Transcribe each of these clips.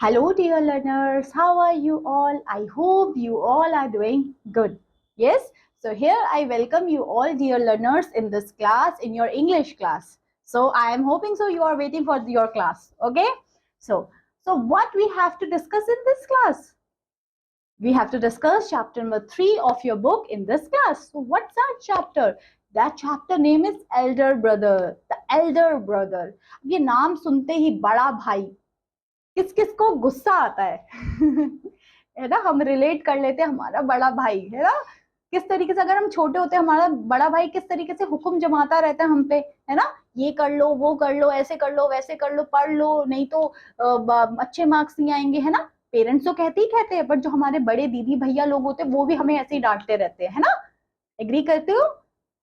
Hello, dear learners. How are you all? I hope you all are doing good. Yes, so here I welcome you all, dear learners, in this class, in your English class. So I am hoping so you are waiting for your class. Okay. So what we have to discuss in this class? We have to discuss chapter number 3 of your book in this class. So what's that chapter? That chapter name is Elder Brother. The Elder Brother. ये नाम सुनते ही बड़ा भाई, किस किस को गुस्सा आता है है ना, हम रिलेट कर लेते हैं, हमारा बड़ा भाई है ना, किस तरीके से अगर हम छोटे होते हैं हमारा बड़ा भाई किस तरीके से हुक्म जमाता रहता है हम पे, है ना, ये कर लो वो कर लो ऐसे कर लो वैसे कर लो, पढ़ लो नहीं तो अच्छे मार्क्स नहीं आएंगे, है ना। पेरेंट्स तो कहते ही कहते हैं, बट जो हमारे बड़े दीदी भैया लोग होते हैं वो भी हमें ऐसे ही डांटते रहते हैं, है ना। एग्री करते हो?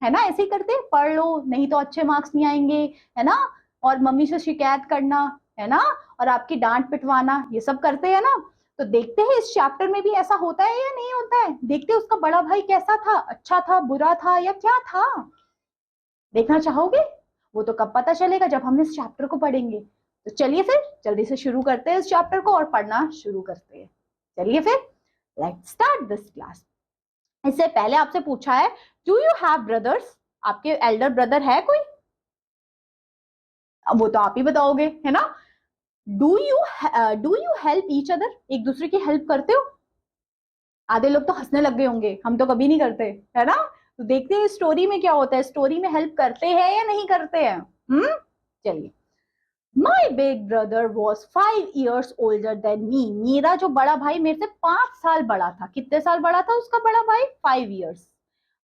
है ना, ऐसे ही करते हैं, पढ़ लो नहीं तो अच्छे मार्क्स नहीं आएंगे, है ना, और मम्मी से शिकायत करना, है ना, और आपकी डांट पिटवाना, ये सब करते हैं ना। तो देखते हैं इस चैप्टर में भी ऐसा होता है या नहीं होता है, देखते हैं उसका बड़ा भाई कैसा था, अच्छा था बुरा था या क्या था। देखना चाहोगे? वो तो कब पता चलेगा, जब हम इस चैप्टर को पढ़ेंगे। तो चलिए फिर जल्दी से शुरू करते हैं इस चैप्टर को और पढ़ना शुरू करते हैं। चलिए फिर लेट्स स्टार्ट दिस क्लास। इससे पहले आपसे पूछा है, डू यू हैव ब्रदर्स? आपके एल्डर ब्रदर है कोई? अब वो तो आप ही बताओगे, है ना। Do you help each other? एक दूसरे की हेल्प करते हो? आधे लोग तो हंसने लग गए होंगे, हम तो कभी नहीं करते, है ना। तो देखते हैं स्टोरी में क्या होता है, स्टोरी में हेल्प करते हैं या नहीं करते हैं। चलिए। माई big brother was 5 years older than me. मेरा जो बड़ा भाई मेरे से 5 साल बड़ा था। कितने साल बड़ा था उसका बड़ा भाई? 5 years.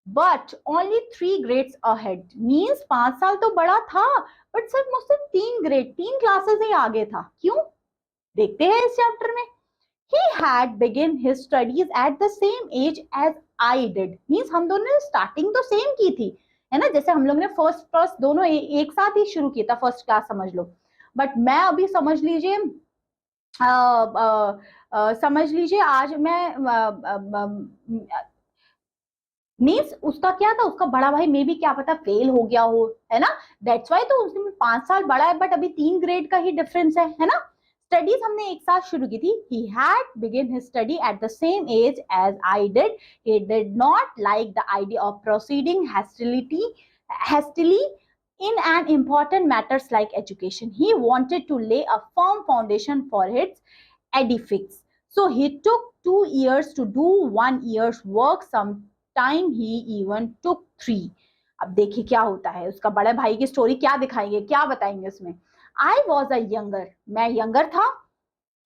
But only 3 grades ahead, means 5 साल तो बड़ा था, बट सिर्फ मुझसे 3 ग्रेड 3 क्लासेस ही आगे था। क्यों? देखते हैं इस चैप्टर में। He had begun his studies at the same age as I did. Means हम दोनों ने स्टार्टिंग तो सेम की थी, है ना, जैसे हम लोग ने फर्स्ट फर्स्ट दोनों एक साथ ही शुरू किया था, फर्स्ट क्लास समझ लो। बट मैं अभी समझ लीजिए समझ लीजिए आज मैं मीन्स उसका क्या था, उसका बड़ा भाई मे भी क्या पता फेल हो गया हो, है ना। दैट्स वाई तो उसमें 5 साल बड़ा है, बट अभी 3 ग्रेड का ही डिफरेंस है ना। स्टडीज हमने एक साथ शुरू की थी। He had begin his study at the same age as I did. He did not like the idea of proceeding hastily in an important matters like education. He wanted to lay a firm foundation for its edifice. So he took 2 years to do 1 year's work. Sometime he even took 3. अब देखिए क्या होता है, उसका बड़े भाई की story क्या दिखाएंगे, क्या बताएंगे उसमें। आई वॉज अ यंगर, मैं यंगर था,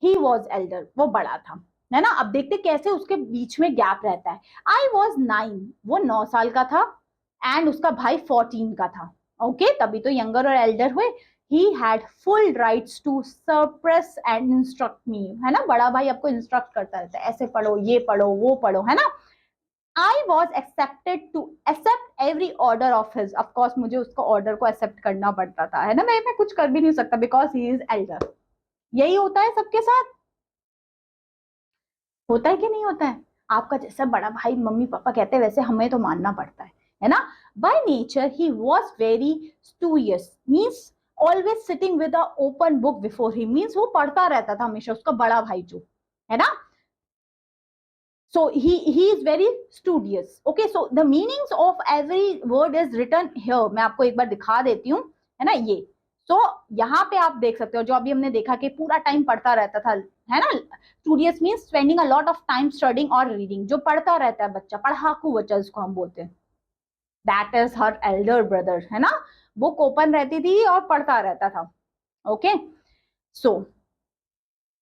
ही वॉज एल्डर, वो बड़ा था, है ना। अब देखते कैसे उसके बीच में गैप रहता है। आई वॉज 9, वो 9 साल का था, एंड उसका भाई 14 का था। ओके तभी तो यंगर और एल्डर हुए। He had full rights to suppress and instruct me, है ना, बड़ा भाई आपको इंस्ट्रक्ट करता रहता है, ऐसे पढ़ो ये पढ़ो वो पढ़ो, है ना। I was expected to accept every order of his, of course मुझे उसका ऑर्डर को एक्सेप्ट करना पड़ता था, है ना, मैं कुछ कर भी नहीं सकता बिकॉज ही इज एल्डर। यही होता है सबके साथ, होता है कि नहीं होता है। आपका जैसा बड़ा भाई मम्मी पापा कहते हैं वैसे हमें तो मानना पड़ता है ना। By nature he was very studious, means always sitting with a open book before he, means वो पढ़ता रहता था हमेशा, उसका बड़ा भाई जो है ना। so he is very studious. Okay, so the meanings of every word is written here. मैं आपको एक बार दिखा देती हूँ, है ना ये। so यहाँ पे आप देख सकते हो, जो अभी हमने देखा कि पूरा टाइम पढ़ता रहता था, है ना। Studious means spending a lot of time studying और रीडिंग, जो पढ़ता रहता है बच्चा, पढ़ाकू बच्चा जिसको हम बोलते हैं। That is her Elder brother, है ना। बुक ओपन रहती थी और पढ़ता रहता था। Okay so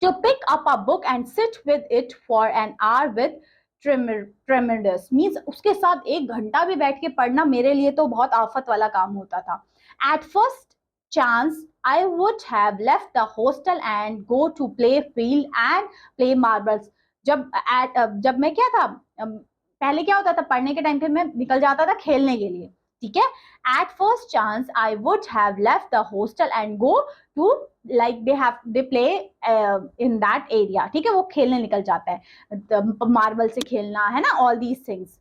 to pick up a book and sit with it for an hour with tremendous means उसके साथ 1 घंटा भी बैठ के पढ़ना मेरे लिए तो बहुत आफत वाला काम होता था। At first chance I would have left the hostel and go to play field and play marbles. जब मैं क्या था, पहले क्या होता था, पढ़ने के टाइम पे मैं निकल जाता था खेलने के लिए, ठीक है। At first chance I would have left the hostel and go to like they play in that area, ठीक है, वो खेलने निकल जाता है, मार्बल से खेलना, है ना, all these things.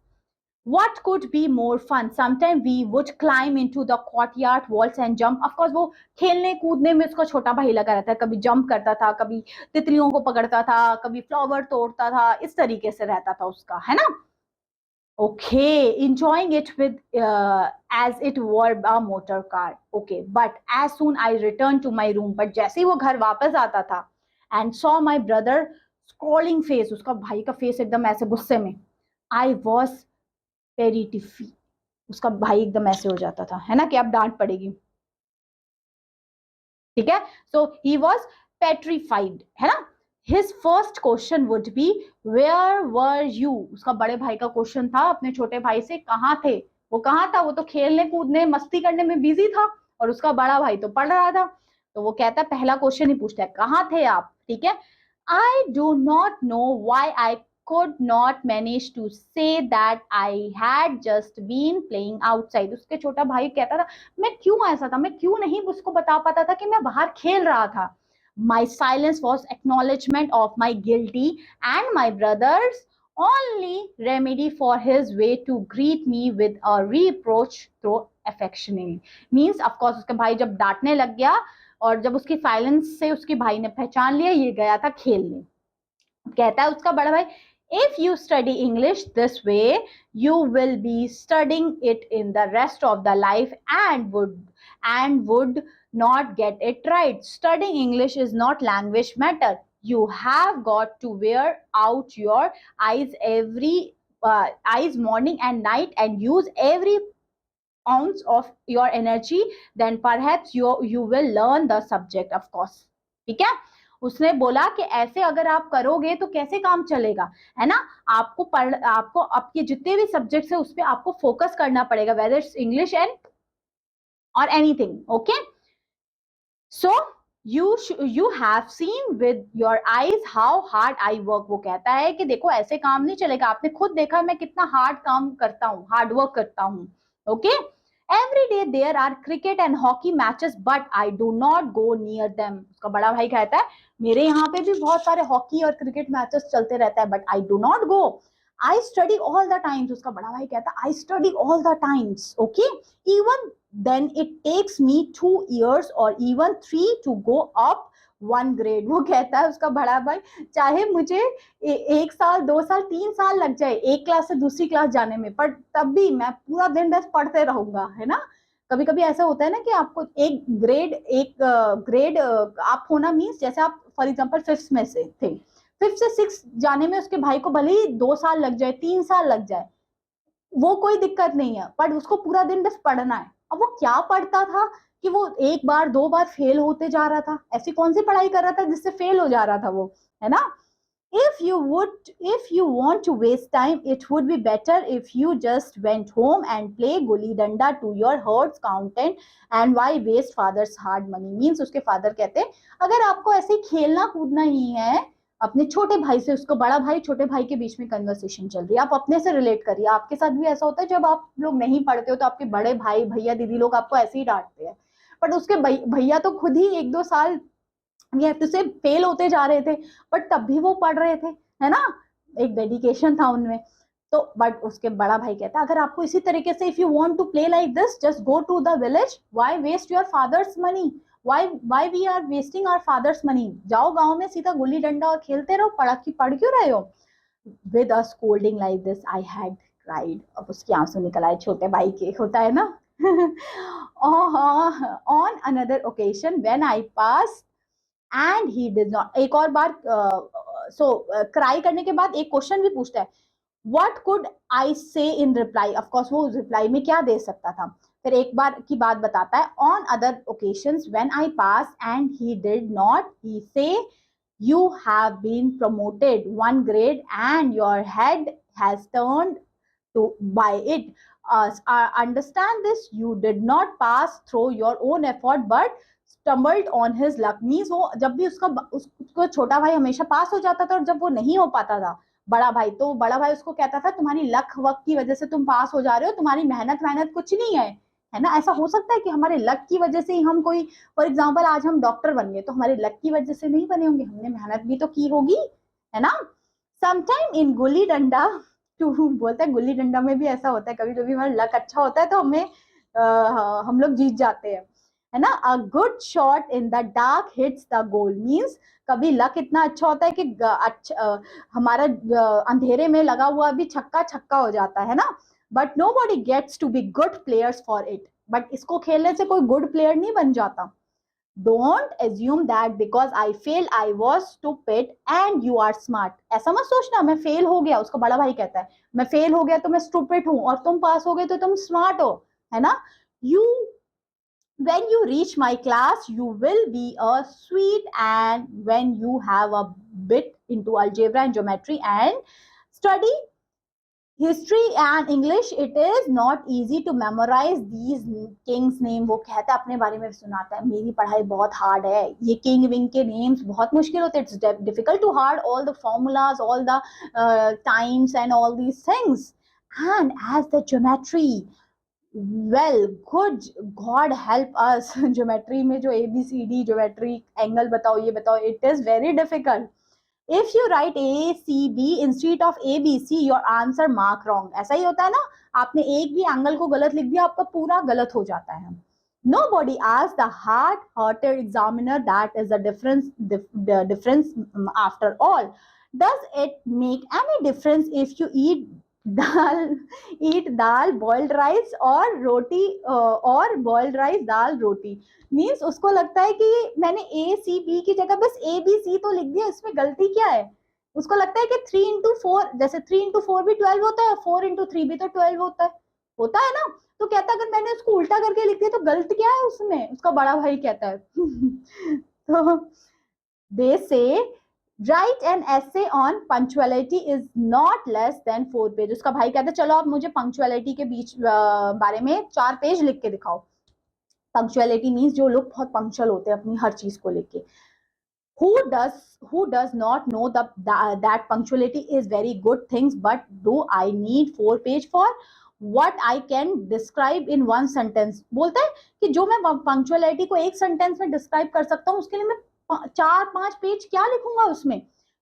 What could be more fun? Sometimes we would climb into the courtyard walls and jump. Of course, वो खेलने कूदने में उसका छोटा भाई लगा रहता है, कभी जंप करता था, कभी तितलियों को पकड़ता था, कभी फ्लावर तोड़ता था, इस तरीके से रहता था उसका, है ना? Okay, enjoying it with as it were a motor car. Okay, but as soon I returned to my room, but जैसे ही वो घर वापस आता था and saw my brother scrolling face, उसका भाई का face एकदम ऐसे गुस्से में, I was very defeat. उसका भाई एकदम ऐसे हो जाता था, है ना, कि अब डांट पड़ेगी, ठीक है? So he was petrified, है ना? His first question would be where were you? उसका बड़े भाई का क्वेश्चन था अपने छोटे भाई से, कहाँ थे? वो कहाँ था? वो तो खेलने कूदने मस्ती करने में बिजी था, और उसका बड़ा भाई तो पढ़ रहा था। तो वो कहता है, पहला क्वेश्चन ही पूछता है, कहाँ थे आप? ठीक है, I do not know why I could not manage to say that I had just been playing outside. उसके छोटा भाई कहता था, मैं क्यों ऐसा था, मैं क्यों नहीं उसको बता पाता था कि मैं बाहर खेल रहा था। My silence was acknowledgement of my guilty and my brother's only remedy for his way to greet me with a reproach through affectionately. Means of course उसके भाई जब डांटने लग गया, और जब उसकी साइलेंस से उसके भाई ने पहचान लिया ये गया था खेलने। कहता है उसका बड़ा भाई, if you study English this way, you will be studying it in the rest of the life and would not get it right. Studying English is not language matter. You have got to wear out your eyes morning and night and use every ounce of your energy, then perhaps you will learn the subject, of course. ठीक है, उसने बोला कि ऐसे अगर आप करोगे तो कैसे काम चलेगा, है ना? आपको आपके जितने भी सब्जेक्ट्स है उस पर आपको फोकस करना पड़ेगा, वेदर इट्स इंग्लिश एंड और anything. Okay, so you have seen with your eyes how hard I work. वो कहता है कि देखो ऐसे काम नहीं चलेगा, आपने खुद देखा मैं कितना हार्ड काम करता हूँ, हार्ड वर्क करता हूँ. Okay, every day there are cricket and hockey matches but I do not go near them. उसका बड़ा भाई कहता है मेरे यहाँ पे भी बहुत सारे हॉकी और क्रिकेट मैचेस चलते रहता है, but I do not go. I study all the times. उसका बड़ा भाई कहता है I study all the times. Okay, even then it takes me 2 years or even 3 to go up 1 grade. वो कहता है उसका बड़ा भाई, चाहे मुझे 1 साल 2 साल 3 साल लग जाए एक क्लास से दूसरी क्लास जाने में, पर तब भी मैं पूरा दिन बस पढ़ते रहूंगा, है ना? कभी कभी ऐसा होता है ना कि आपको एक ग्रेड आप होना मीन्स, जैसे आप फॉर एग्जाम्पल 5th में से थे, 5th से 6th जाने में उसके भाई को भले ही 2 साल लग जाए 3 साल लग जाए, वो कोई दिक्कत नहीं है, पर उसको पूरा दिन बस पढ़ना है. अब वो क्या पढ़ता था कि वो 1 बार 2 बार फेल होते जा रहा था? ऐसी कौन सी पढ़ाई कर रहा था जिससे फेल हो जा रहा था वो, है ना? if you want to waste time, it would be better if you just went home and play gulli danda to your heart's content, and why waste father's hard money. Means उसके father कहते हैं अगर आपको ऐसे खेलना कूदना ही है अपने छोटे भाई से, उसको बड़ा भाई छोटे भाई के बीच में कन्वर्सेशन चल रही है, आप अपने से रिलेट करिए. आपके साथ भी ऐसा होता है जब आप लोग नहीं पढ़ते हो तो आपके बड़े भाई भैया दीदी लोग आपको ऐसे ही डांटते हैं, बट उसके भैया तो खुद ही 1-2 साल ये तो से फेल होते जा रहे थे, बट तब भी वो पढ़ रहे थे, है ना? एक डेडिकेशन था उनमें. तो बट उसके बड़ा भाई कहता है अगर आपको इसी तरीके से if you want to play like this, just go to the village. Why waste your father's money? Why we are wasting our father's money? जाओ गांव में सीधा गुल्ली डंडा और खेलते रहो, पढ़ क्यों रहे हो? With a scolding like this I had cried. अब उसके आंसू निकल आए, छोटे भाई के होता है ना. On another occasion when I pass and he did not. एक और बार क्राई करने के बाद एक क्वेश्चन भी पूछता है, व्हाट कुड आई से इन रिप्लाई. ऑफकोर्स वो रिप्लाई में क्या दे सकता था. फिर एक बार की बात बताता है, on other occasions when I pass and he did not, he say you have been promoted 1 grade and your head has turned to by it. Understand this, you did not pass through your own effort but stumbled on his luck. Means वो जब भी उसको छोटा भाई हमेशा पास हो जाता था, और जब वो नहीं हो पाता था बड़ा भाई, तो बड़ा भाई उसको कहता था तुम्हारी लक वक्त की वजह से तुम पास हो जा रहे हो, तुम्हारी मेहनत कुछ नहीं है ना? ऐसा हो सकता है कि हमारे लक की वजह से ही हम कोई, फॉर एग्जाम्पल आज हम डॉक्टर बन गए तो हमारे लक की वजह से नहीं बने होंगे, हमने मेहनत भी तो की होगी, है ना? Sometime in gully danda टू बोलते हैं गुल्ली डंडा में भी ऐसा होता है, कभी कभी हमारा लक अच्छा होता है तो हमें हम लोग जीत जाते हैं, है ना। A good shot in the dark hits the goal means कभी लक इतना अच्छा होता है कि हमारा अंधेरे में लगा हुआ भी छक्का छक्का हो जाता है ना। But nobody gets to be good players for it, but इसको खेलने से कोई गुड प्लेयर नहीं बन जाता। Don't assume that because I failed I was stupid and you are smart. ऐसा मत सोचना मैं फेल हो गया, उसका बड़ा भाई कहता है मैं फेल हो गया तो मैं स्टूपिड हूं और तुम पास हो गए तो तुम स्मार्ट हो, है ना। You when you reach my class you will be a sweet, and when you have a bit into algebra and geometry and study history and English it is not easy to memorize these kings name. वो कहता है अपने बारे में सुनाता है मेरी पढ़ाई बहुत हार्ड है, ये किंग विंग के नेम्स बहुत मुश्किल होते हैं, it's difficult to hard all the formulas all the times and all these things and as the geometry well good god help us. Geometry में जो ABCD ज्योमेट्री एंगल बताओ ये बताओ it is very difficult. If you write ACB instead of ABC, your answer mark wrong. ऐसा ही होता है ना, आपने एक भी एंगल को गलत लिख दिया आपका पूरा गलत हो जाता है। Nobody asked the hard-hearted examiner that is the difference after all. Does it make any difference if you eat dal boiled rice और रोटी और boiled rice दाल रोटी? मीन्स उसको लगता है कि मैंने ACB की जगह बस ABC तो लिख दिया, इसमें गलती क्या है। उसको लगता है कि 3 into 4 जैसे 3 into 4 भी 12 होता है, 4 into 3 भी तो 12 होता है ना। तो कहता अगर मैंने उसको उल्टा करके लिख दिया तो गलत क्या है उसमें, उसका बड़ा भाई कहता है। तो दे से write an essay on punctuality is not less than 4 page. उसका भाई कहता है चलो आप मुझे पंक्चुअलिटी के बीच बारे में 4 पेज लिख के दिखाओ। पंक्चुअलिटी मीन्स जो लोग बहुत पंक्चुअल होते हैं अपनी हर चीज को लेके। Who does not know that punctuality is very good things, but do I need 4 page for what I can describe in 1 sentence? बोलता है कि जो मैं पंक्चुअलिटी को एक सेंटेंस में डिस्क्राइब कर सकता हूँ उसके लिए मैं 4-5 पेज क्या लिखूंगा उसमें।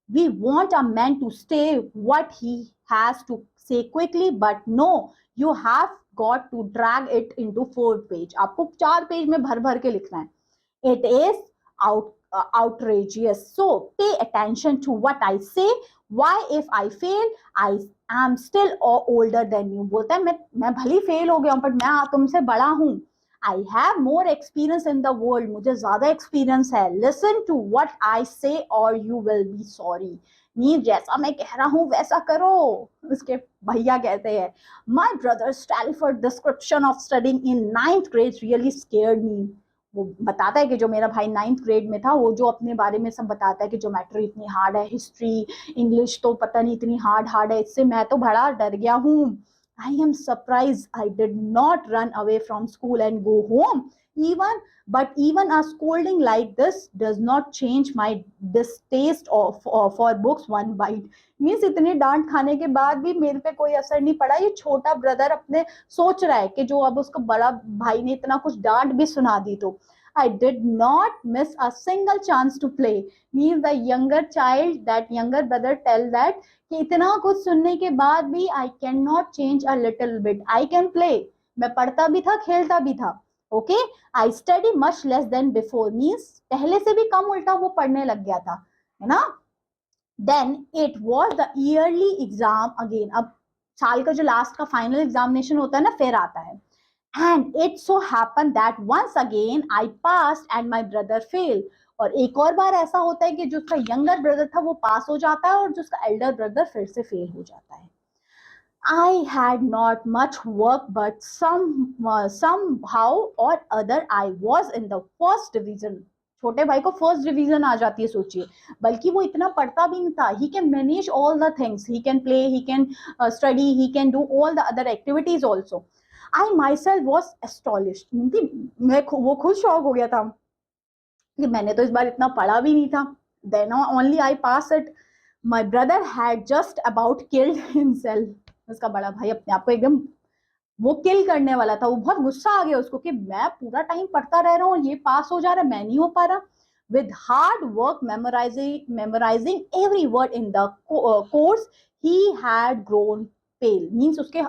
We want a man to say what he has to say quickly, but no, you have got to drag it into 4 page. आपको 4 पेज में भर भर के लिखना है। It is outrageous. So pay attention to what I say. Why if I fail, I am still older than you. बोलता है मैं भली फेल हो गया हूँ पर मैं तुमसे बड़ा हूँ। I have more experience in the world. मुझे ज्यादा एक्सपीरियंस है। Listen to what I say or you will be sorry. Mean जैसा मैं कह रहा हूँ वैसा करो। उसके भैया कहते हैं My brother's Stanford description of studying in 9th grade really scared me. वो बताता है कि जो मेरा भाई 9th ग्रेड में था वो जो अपने बारे में सब बताता है कि ज्योमेट्री इतनी हार्ड है, हिस्ट्री इंग्लिश तो पता नहीं इतनी हार्ड है, इससे मैं तो बड़ा डर गया हूँ। I am surprised I did not run away from school and go home. But even a scolding like this does not change my distaste for books one bite. Means इतनी डांट खाने के बाद भी मेरे पे कोई असर नहीं पड़ा। ये छोटा ब्रदर अपने सोच रहा है कि जो अब उसका बड़ा भाई ने इतना कुछ डांट भी सुना दी तो I did not miss a single chance to play. Means the younger child, that younger brother tell that कि इतना कुछ सुनने के बाद भी I cannot change a little bit. I can play. मैं पढ़ता भी था खेलता भी था। Okay? I study much less than before. Means पहले से भी कम उल्टा वो पढ़ने लग गया था, है ना। Then it was the yearly exam again. अब साल का जो लास्ट का फाइनल एग्जामिनेशन होता है ना फिर आता है। And it so happened that once again I passed and my brother failed. और एक और बार ऐसा होता है कि जो उसका यंगर ब्रदर था वो पास हो जाता है और जो उसका एल्डर ब्रदर फिर से फेल हो जाता है। I had not much work, but somehow or other I was in the first division. छोटे भाई को फर्स्ट डिवीजन आ जाती है सोचिए, बल्कि वो इतना पढ़ता भी नहीं था। He can manage all the things. He can play, he can study, he can do all the other activities also. I myself was astonished. वो खुद शॉक हो गया था कि मैंने तो इस बार इतना पढ़ा भी नहीं था। Then only I passed it. My brother had just about killed himself. उसका बड़ा भाई अपने आप को एकदम वो किल करने वाला था। वो बहुत गुस्सा आ गया उसको कि मैं पूरा टाइम पढ़ता रह रहा हूँ, ये पास हो जा रहा है, मैं नहीं हो पा रहा। With hard work memorizing every word in the course, he had grown pale, means उसके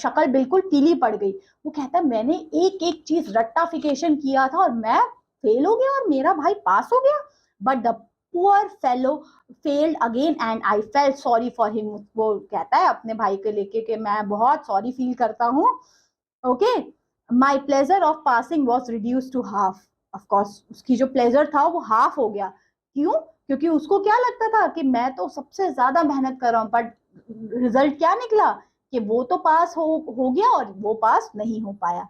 शक्ल बिल्कुल पीली पड़ गई। वो कहता है मैंने एक एक चीज रट्टाफिकेशन किया था और मैं फेल हो गया और मेरा भाई पास हो गया। But the poor fellow failed again and I felt sorry for him. वो कहता है अपने भाई के लेके कि मैं बहुत सॉरी फील करता हूँ। Okay, my pleasure of passing was reduce to half. Of course उसकी जो प्लेजर था वो हाफ हो गया। क्यों? क्योंकि उसको क्या लगता था कि मैं तो सबसे ज्यादा मेहनत कर रहा हूँ, बट रिजल्ट क्या निकला कि वो तो पास हो गया और वो पास नहीं हो पाया।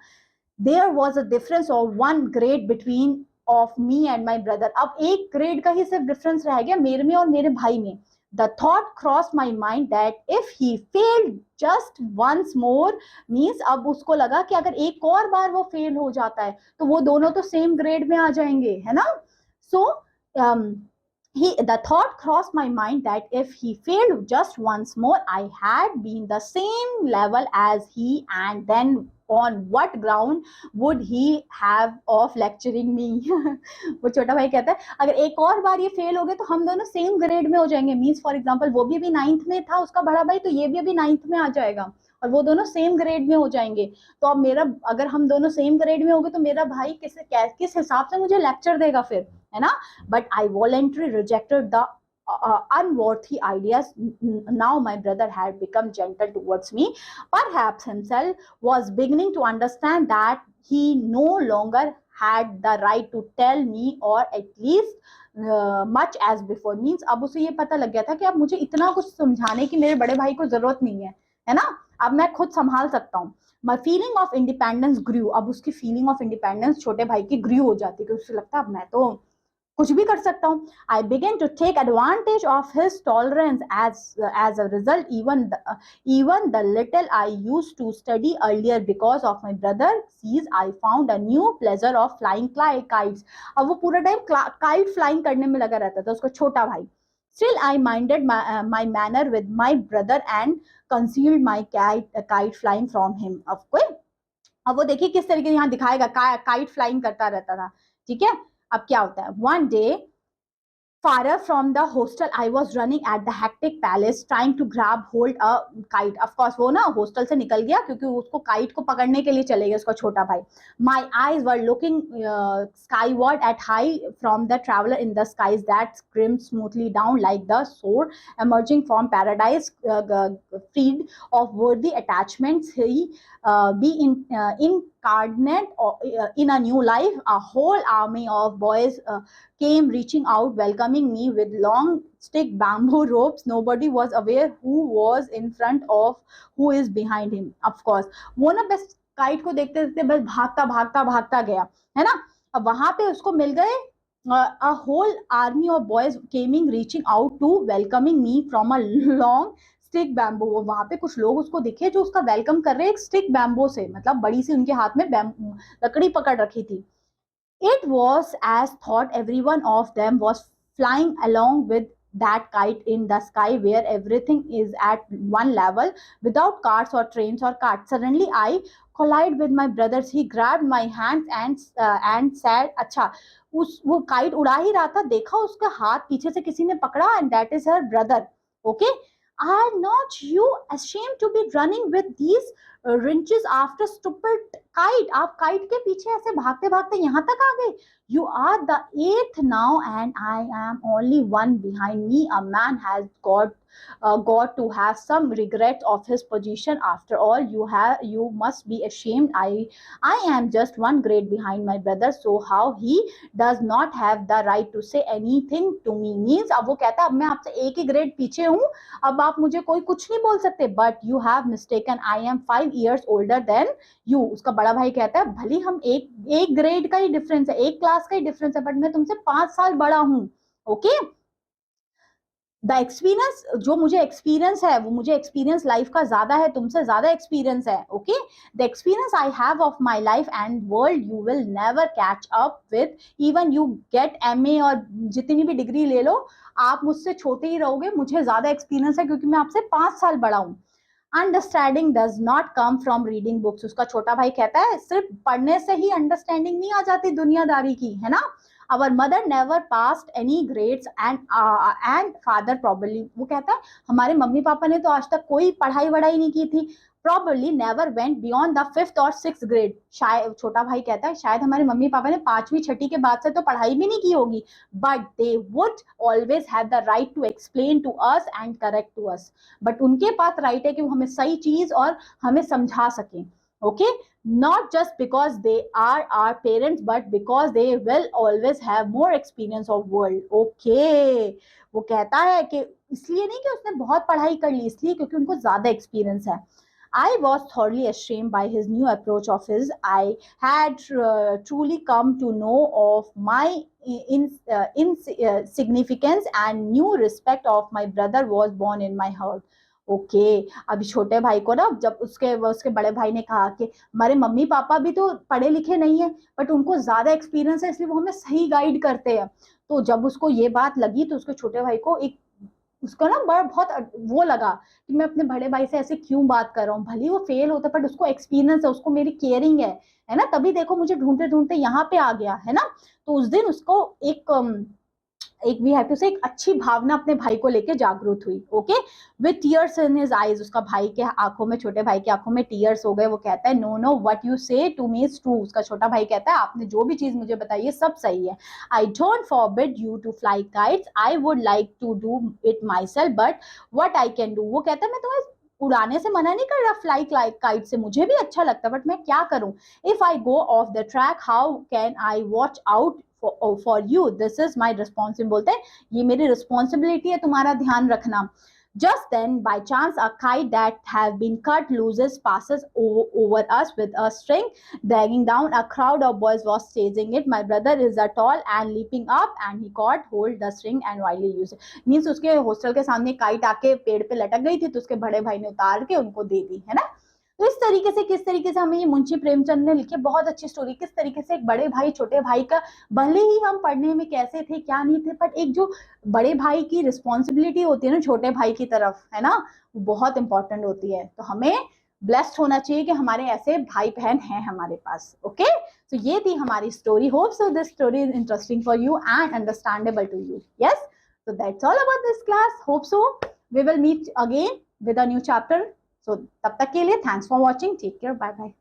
There was a difference of 1 grade between of me and my brother. अब 1 grade का ही सिर्फ डिफरेंस रह गया मेरे में और मेरे भाई में। The thought cross my mind that if he failed just once more, means अब उसको लगा कि अगर एक और बार वो फेल हो जाता है तो वो दोनों तो सेम ग्रेड में आ जाएंगे, है ना। सो the thought crossed my mind that if he failed just once more, I had been the same level as he, and then on what ground would he have of lecturing me? वो छोटा भाई कहता है अगर एक और बार ये fail हो गए तो हम दोनों सेम ग्रेड में हो जाएंगे। मीन्स फॉर एग्जांपल वो भी अभी 9th में था उसका बड़ा भाई, तो ये भी अभी 9th में आ जाएगा और वो दोनों सेम ग्रेड में हो जाएंगे। तो अब मेरा, अगर हम दोनों सेम ग्रेड में हो गए तो मेरा भाई किस हिसाब से मुझे लेक्चर देगा फिर, है ना। But I voluntarily rejected the unworthy ideas. Now my brother had become gentle towards me. Perhaps himself was beginning to understand that he no longer had the right to tell me, or at least much as before. Means अब उसे ये पता लग गया था कि अब मुझे इतना कुछ समझाने की मेरे बड़े भाई को जरूरत नहीं है ना। अब मैं खुद संभाल सकता हूँ। My feeling of independence grew. अब उसकी feeling of independence छोटे भाई की grew हो जाती है कि उससे लगता है अब मैं तो कुछ भी कर सकता हूँ। I began to take advantage of his tolerance. As a result, even the little I used to study earlier because of my brother sees, I found a new pleasure of flying kites. अब वो पूरा time kite flying करने में लगा रहता था उसका छोटा भाई। Still, I minded my manner with my brother and concealed my kite flying from him. अब वो देखिए किस तरीके से यहाँ दिखाएगा, काइट फ्लाइंग करता रहता था। ठीक है, अब क्या होता है, one day far from the hostel, I was running at the hectic palace trying to grab hold a kite. Of course, वो ना hostel से निकल गया क्योंकि उसको kite को पकड़ने के लिए चले गया उसका छोटा भाई। My eyes were looking skyward at high from the traveler in the skies that screamed smoothly down like the sword emerging from paradise, freed of worthy attachments. He be incarnate in a new life. A whole army of boys came reaching out, welcoming me with long stick bamboo ropes. Nobody was aware who was in front of who is behind him. Of course, वो ना बस kite को देखते देखते बस भागता भागता भागता गया, है ना। अब वहां पे उसको मिल गए a whole army of boys came reaching out to welcoming me from a long stick bamboo. वहां पे कुछ लोग उसको दिखे जो उसका वेलकम कर रहे हैं एक स्टिक बैम्बो से, मतलब बड़ी सी उनके हाथ में लकड़ी पकड़ रखी थी। It was as thought everyone of them was flying along with that kite in the sky where everything is at one level without cars or trains or carts. Suddenly I collided with my brothers. He grabbed my hands and said, अच्छा वो kite उड़ा ही रहा था, देखा उसका हाथ पीछे से किसी ने पकड़ा, and that is her brother. Okay, are not you ashamed to be running with these wrenches after stupid kite? आप काइट के पीछे ऐसे भागते भागते यहाँ तक आ गए। You are the 8th now and I am only one behind me. A man has got to have some regret of his position. After all, you must be ashamed. I am just 1 grade behind my brother, so how he does not have the right to say anything to me. Means अब वो कहता है अब मैं आपसे एक ही grade पीछे हूँ, अब आप मुझे कोई कुछ नहीं बोल सकते। But you have mistaken. I am 5 years older than you. उसका बड़ा भाई कहता है भले हम एक ग्रेड का ही डिफरेंस है, एक क्लास का ही डिफरेंस है, बट मैं तुमसे 5 साल बड़ा हूँ। ओके, द एक्सपीरियंस जो मुझे एक्सपीरियंस है वो मुझे एक्सपीरियंस लाइफ का ज्यादा है, तुमसे ज्यादा एक्सपीरियंस है। Okay, the experience I have of my life and world you will never catch up with. Even you get MA और जितनी भी डिग्री ले लो, आप मुझसे छोटे ही रहोगे, मुझे ज्यादा एक्सपीरियंस है क्योंकि मैं आपसे 5 साल बड़ा हूँ। Understanding does not come from reading books. उसका छोटा भाई कहता है सिर्फ पढ़ने से ही अंडरस्टैंडिंग नहीं आ जाती दुनियादारी की, है ना। Our mother never passed any grades and father probably, वो कहता है हमारे मम्मी पापा ने तो आज तक कोई पढ़ाई वढ़ाई नहीं की थी, probably never went beyond the 5th or 6th grade, शायद छोटा भाई कहता है शायद हमारे मम्मी पापा ने 5वीं 6ठी के बाद से तो पढ़ाई भी नहीं की होगी, but they would always have the right to explain to us and correct to us, but उनके पास राइट है कि वो हमें सही चीज और हमें समझा सकें, okay, not just because they are our parents but because they will always have more experience of world, okay, वो कहता है कि इसलिए नहीं कि उसने बहुत पढ़ाई कर ली, इसलिए क्योंकि उनको ज्यादा एक्सपीरियंस है। I was thoroughly ashamed by his new approach of his. I had truly come to know of my insignificance and new respect of my brother was born in my heart. Okay अभी छोटे भाई को ना जब उसके बड़े भाई ने कहा कि हमारे मम्मी पापा भी तो पढ़े लिखे नहीं है बट उनको ज्यादा एक्सपीरियंस है इसलिए वो हमें सही गाइड करते हैं, तो जब उसको ये बात लगी तो उसके छोटे भाई को एक उसका ना बड़ा बहुत वो लगा कि मैं अपने बड़े भाई से ऐसे क्यों बात कर रहा हूँ, भले वो फेल होता बट उसको एक्सपीरियंस है, उसको मेरी केयरिंग है ना, तभी देखो मुझे ढूंढते ढूंढते यहाँ पे आ गया है ना। तो उस दिन उसको एक वी हैव टू से एक अच्छी भावना अपने भाई को लेके जागरूक हुई, okay, with tears in his eyes, उसका भाई के आंखों में, छोटे भाई की आंखों में टीयर्स हो गए, वो कहता है नो नो व्हाट यू से टू मी इज ट्रू, उसका छोटा भाई कहता है आपने जो भी चीज मुझे बताई है सब सही है, I don't forbid you to fly kites, I would like to do it myself but what I can do, वो कहता है मैं तुम्हें उड़ाने से मना नहीं कर रहा, फ्लाई काइट से मुझे भी अच्छा लगता है बट मैं क्या करूं, if I go of the track how can I watch out for you, this is my responsibility, बोलते हैं ये मेरी रिस्पॉन्सिबिलिटी है तुम्हारा ध्यान रखना। Just then, by chance, a kite that had been cut loose passes over us with a string dragging down. A crowd of boys was chasing it. My brother is tall and leaping up, and he caught hold the string and widely used it. Means उसके hostel के सामने kite आके पेड़ पे लटक गई थी तो उसके बड़े भाई ने उतार के उनको दे दी, है ना। तो इस तरीके से किस तरीके से हमें ये मुंशी प्रेमचंद ने लिखी बहुत अच्छी स्टोरी, किस तरीके से एक बड़े भाई छोटे भाई का, भले ही हम पढ़ने में कैसे थे क्या नहीं थे पर एक जो बड़े भाई की रिस्पॉन्सिबिलिटी होती है ना छोटे भाई की तरफ, है ना, वो बहुत इंपॉर्टेंट होती है। तो हमें ब्लेस्ड होना चाहिए कि हमारे ऐसे भाई बहन हैं हमारे पास, ओके। तो ये थी हमारी story, hope so this story is interesting for you and understandable to you, yes. So that's all about this class. Hope so. We will meet again with a new chapter. So तब तक के लिए thanks for watching. Take care. Bye bye.